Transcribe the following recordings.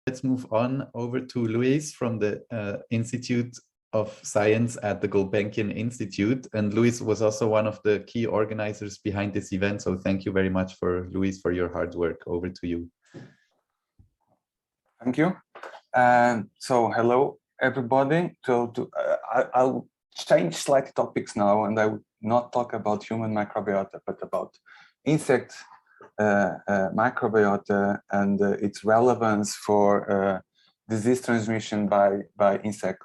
Let's move on over to Luís from the Institute of Science at the Gulbenkian Institute. And Luís was also one of the key organizers behind this event. So thank you very much Luís, for your hard work. Over to you. Thank you. So hello, everybody. I'll change slightly topics now, and I will not talk about human microbiota, but about insect microbiota and its relevance for disease transmission by insect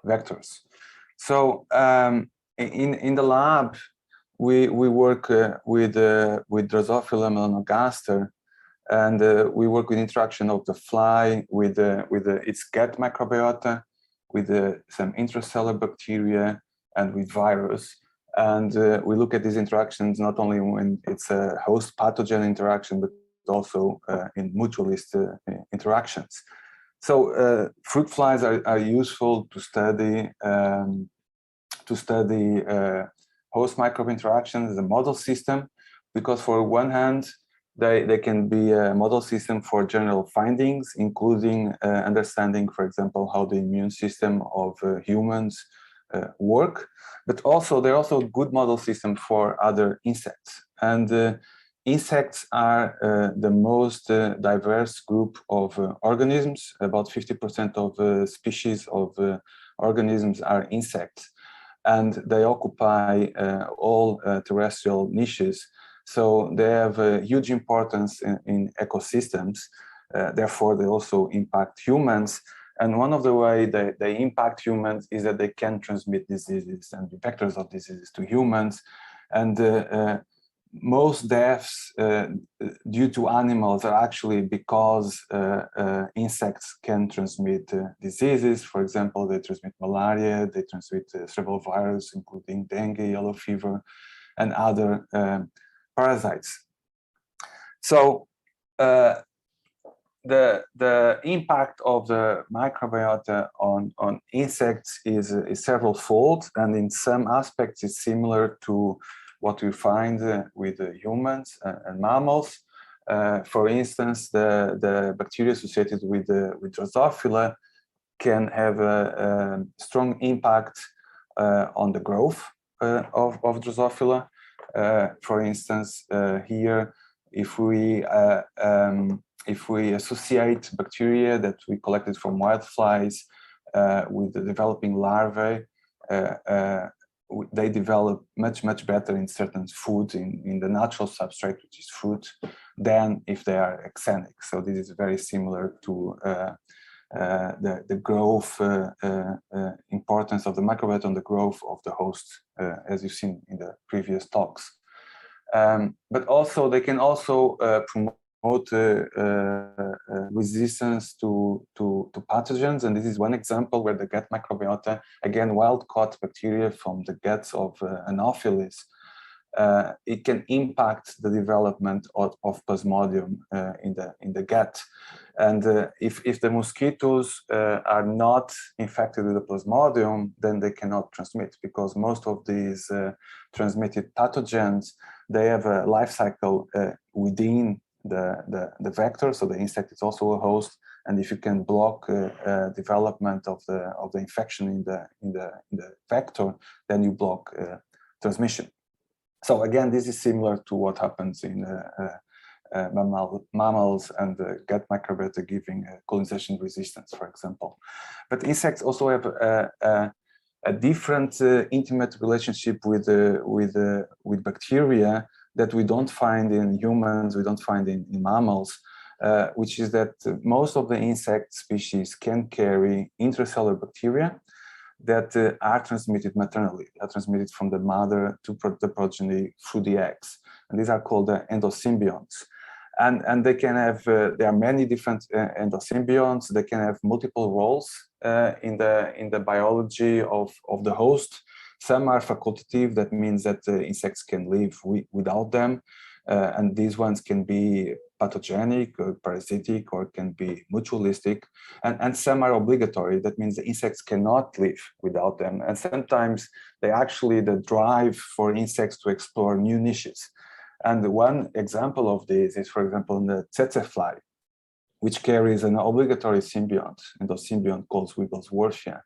vectors. So in the lab, we work with Drosophila melanogaster, and we work with interaction of the fly with its gut microbiota, with some intracellular bacteria, and with virus. And we look at these interactions not only when it's a host pathogen interaction, but also in mutualist interactions. So fruit flies are useful to study host microbe interactions as a model system, because for one hand, they can be a model system for general findings, including understanding, for example, how the immune system of humans work, but also they're also a good model system for other insects. And insects are the most diverse group of organisms. About 50% of species of organisms are insects, and they occupy all terrestrial niches. So they have a huge importance in ecosystems. Therefore, they also impact humans. And one of the ways they impact humans is that they can transmit diseases and be vectors of diseases to humans. And most deaths due to animals are actually because insects can transmit diseases. For example, they transmit malaria, they transmit cerebral virus, including dengue, yellow fever, and other parasites. So the impact of the microbiota on insects is several-fold, and in some aspects it's similar to what we find with humans and mammals. For instance, the bacteria associated with Drosophila can have a strong impact on the growth of Drosophila. For instance, here, if we associate bacteria that we collected from wildflies with the developing larvae, they develop much better in certain foods, in the natural substrate, which is fruit, than if they are exenic. So this is very similar to the growth importance of the microbiota on the growth of the host, as you've seen in the previous talks. But also they can also promote resistance to pathogens, and this is one example where the gut microbiota, again wild-caught bacteria from the guts of Anopheles, it can impact the development of Plasmodium in the gut. And if the mosquitoes are not infected with the Plasmodium, then they cannot transmit, because most of these transmitted pathogens, they have a life cycle within the vector. So the insect is also a host, and if you can block development of the infection in the vector, then you block transmission. So again, this is similar to what happens in mammals and the gut microbiota giving colonization resistance, for example. But insects also have a different intimate relationship with bacteria that we don't find in humans, we don't find in mammals, which is that most of the insect species can carry intracellular bacteria that are transmitted maternally, are transmitted from the mother to the progeny through the eggs. And these are called the endosymbionts. And they can have, there are many different endosymbionts. They can have multiple roles in the biology of the host. Some are facultative, that means that insects can live without them. And these ones can be pathogenic or parasitic, or can be mutualistic. And some are obligatory, that means the insects cannot live without them. And sometimes they actually, the drive for insects to explore new niches. And one example of this is, for example, in the tsetse fly. which carries an obligatory symbiont, and the symbiont called Wigglesworthia.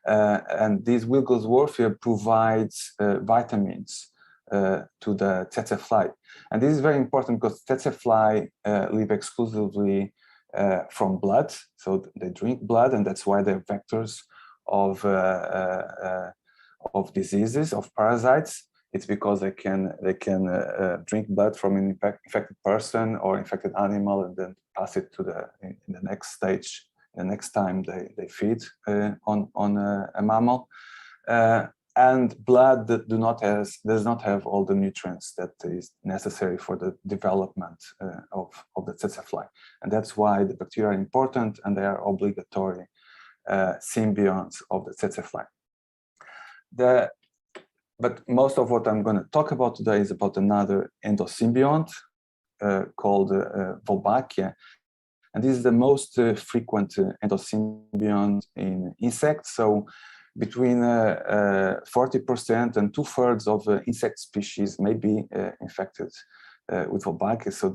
And this Wigglesworthia provides vitamins to the tsetse fly. And this is very important because tsetse fly live exclusively from blood, so they drink blood, and that's why they're vectors of diseases, of parasites. It's because they can drink blood from an infected person or infected animal and then pass it to in the next stage, the next time they feed on a mammal. And blood that does not have all the nutrients that is necessary for the development of the tsetse fly. And that's why the bacteria are important, and they are obligatory symbionts of the tsetse fly. But most of what I'm going to talk about today is about another endosymbiont called Wolbachia. And this is the most frequent endosymbiont in insects. So between 40% and 2/3 of insect species may be infected with Wolbachia. So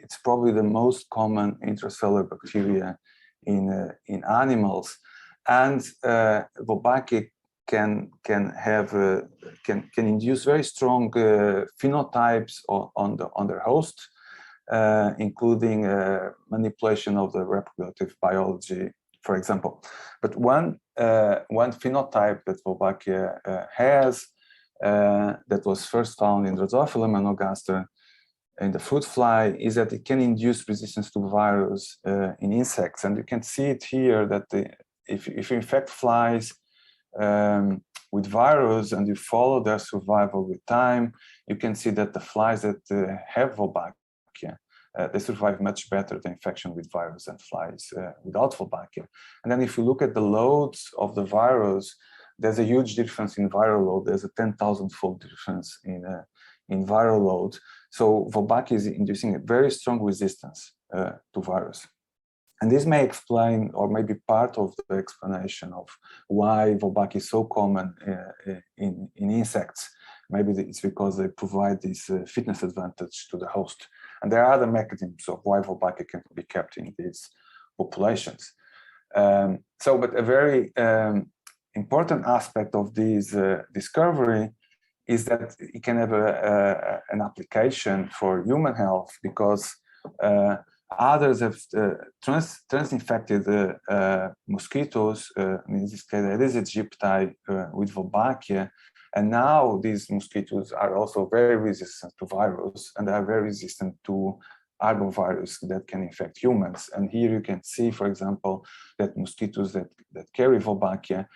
it's probably the most common intracellular bacteria in animals. And Wolbachia can induce very strong phenotypes on their host, including manipulation of the reproductive biology, for example. But one phenotype that Wolbachia has that was first found in Drosophila monogaster in the fruit fly is that it can induce resistance to virus in insects. And you can see it here that if you infect flies with virus and you follow their survival with time, you can see that the flies that have Wolbachia, they survive much better the infection with virus than flies without Wolbachia. And then if you look at the loads of the virus, there's a huge difference in viral load. There's a 10,000-fold difference in viral load. So Wolbachia is inducing a very strong resistance to virus. And this may explain, or may be part of the explanation of why Wolbachia is so common in insects. Maybe it's because they provide this fitness advantage to the host. And there are other mechanisms of why Wolbachia can be kept in these populations. But a very important aspect of this discovery is that it can have an application for human health, because others have trans-infected mosquitoes, in this case Aedes aegypti with Wolbachia, and now these mosquitoes are also very resistant to virus, and they are very resistant to arbovirus that can infect humans. And here you can see, for example, that mosquitoes that carry Wolbachia,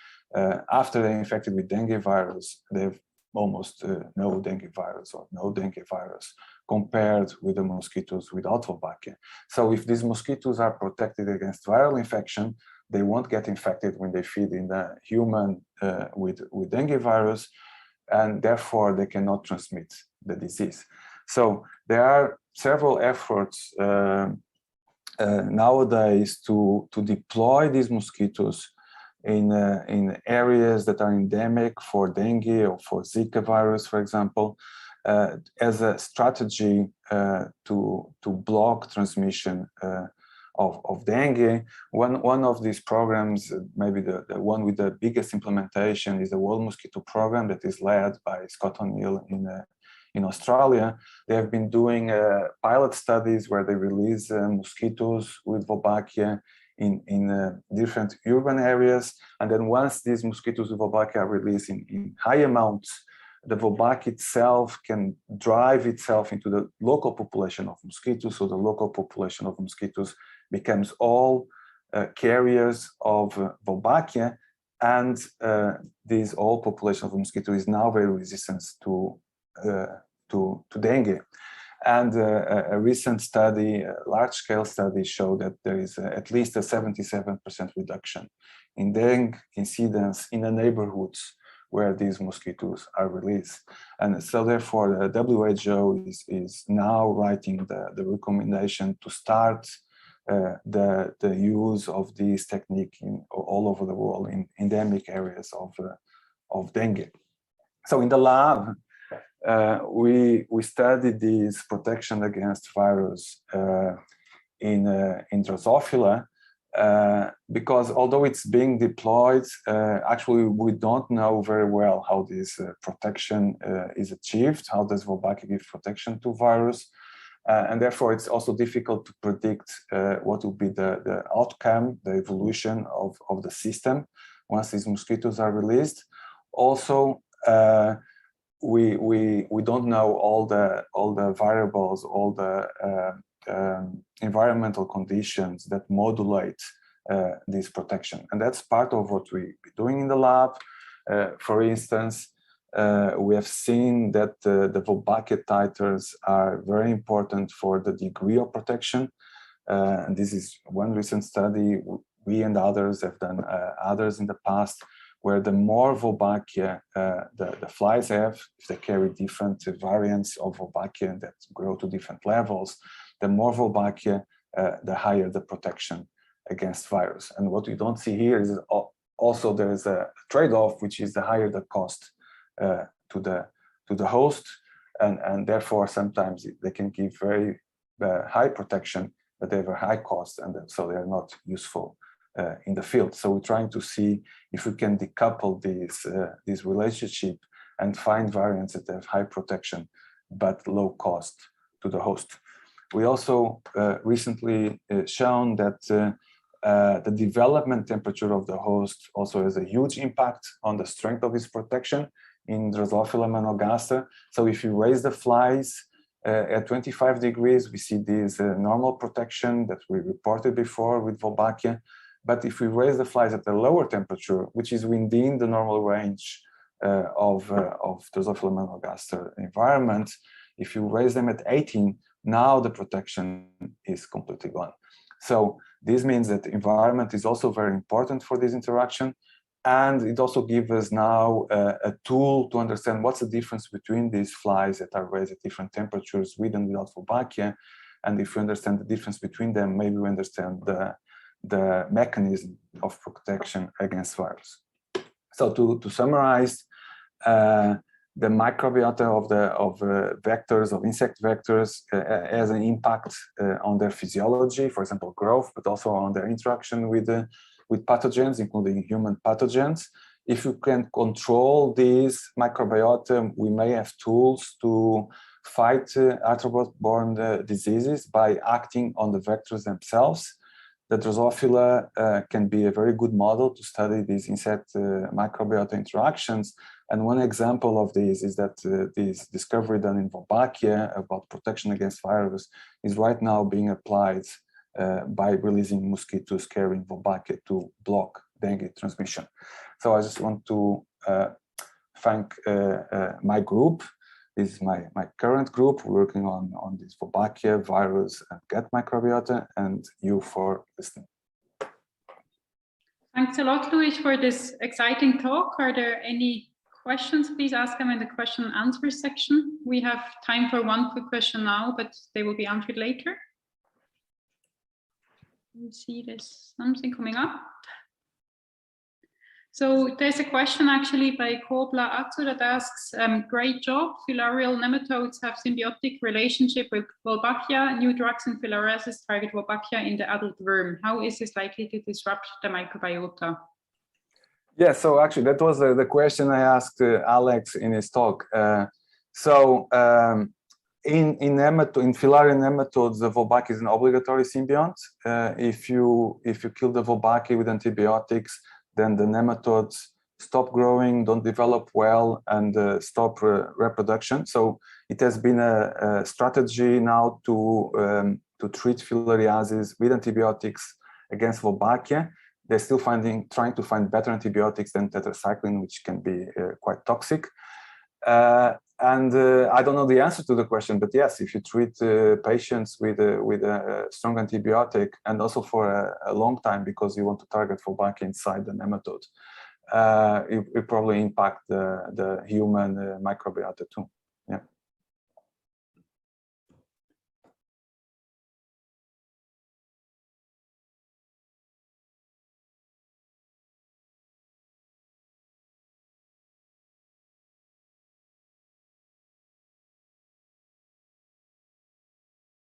after they're infected with dengue virus, they have almost no dengue virus or no dengue virus compared with the mosquitoes without Wolbachia. So if these mosquitoes are protected against viral infection, they won't get infected when they feed in the human with dengue virus, and therefore they cannot transmit the disease. So there are several efforts nowadays to deploy these mosquitoes in areas that are endemic for dengue or for Zika virus, for example, as a strategy to block transmission of dengue. One of these programs, maybe the one with the biggest implementation, is the World Mosquito Program that is led by Scott O'Neill in Australia. They have been doing pilot studies where they release mosquitoes with Wolbachia in different urban areas. And then once these mosquitoes with Wolbachia are released in high amounts, the Wolbachia itself can drive itself into the local population of mosquitoes. So the local population of mosquitoes becomes all carriers of Wolbachia, and this all population of mosquito is now very resistant to dengue. And a recent study, a large-scale study, showed that there is at least a 77% reduction in dengue incidence in the neighborhoods where these mosquitoes are released. And so therefore the WHO is now writing the recommendation to start the use of this technique all over the world in endemic areas of dengue. So in the lab, we studied this protection against virus in Drosophila, because although it's being deployed, actually we don't know very well how this protection is achieved. How does Wolbachia give protection to virus? And therefore, it's also difficult to predict what will be the outcome, the evolution of the system once these mosquitoes are released. Also, we don't know all the variables, all the environmental conditions that modulate this protection, and that's part of what we're doing in the lab. For instance, we have seen that the Wolbachia titers are very important for the degree of protection. And this is one recent study. We and others have done others in the past, where the more Wolbachia the flies have, if they carry different variants of Wolbachia that grow to different levels, the more Wolbachia, the higher the protection against virus. And what you don't see here is also there is a trade-off, which is the higher the cost to the host, and therefore sometimes they can give very high protection, but they have a high cost, and so they are not useful in the field. So we're trying to see if we can decouple this relationship and find variants that have high protection but low cost to the host. We also recently shown that the development temperature of the host also has a huge impact on the strength of its protection in Drosophila melanogaster. So if you raise the flies at 25 degrees, we see this normal protection that we reported before with Wolbachia. But if we raise the flies at a lower temperature, which is within the normal range of Drosophila melanogaster environment, if you raise them at 18, now the protection is completely gone. So this means that the environment is also very important for this interaction. And it also gives us now a tool to understand what's the difference between these flies that are raised at different temperatures with and without Wolbachia. And if we understand the difference between them, maybe we understand the mechanism of protection against virus. So to summarize, the microbiota of vectors, of insect vectors, has an impact on their physiology, for example, growth, but also on their interaction with pathogens, including human pathogens. If you can control these microbiota, we may have tools to fight arthropod-borne diseases by acting on the vectors themselves. The Drosophila can be a very good model to study these insect microbiota interactions. And one example of this is that this discovery done in Wolbachia about protection against virus is right now being applied by releasing mosquitoes carrying Wolbachia to block dengue transmission. So I just want to thank my group. This is my current group working on this Wolbachia virus and gut microbiota, and you for listening. Thanks a lot, Luís, for this exciting talk. Are there any questions? Please ask them in the question and answer section. We have time for one quick question now, but they will be answered later. You see there's something coming up. So there's a question actually by Kobla Atsu that asks, great job, filarial nematodes have symbiotic relationship with Wolbachia. New drugs in filariasis target Wolbachia in the adult worm. How is this likely to disrupt the microbiota? Yeah, so actually that was the question I asked Alex in his talk. In filarial nematodes, the Wolbachia is an obligatory symbiont. If you kill the Wolbachia with antibiotics, then the nematodes stop growing, don't develop well, and stop reproduction. So it has been a strategy now to treat filariasis with antibiotics against Wolbachia. They're still trying to find better antibiotics than tetracycline, which can be quite toxic. I don't know the answer to the question, but yes, if you treat patients with a strong antibiotic, and also for a long time because you want to target Wolbachia inside the nematode, it probably impact the human microbiota too.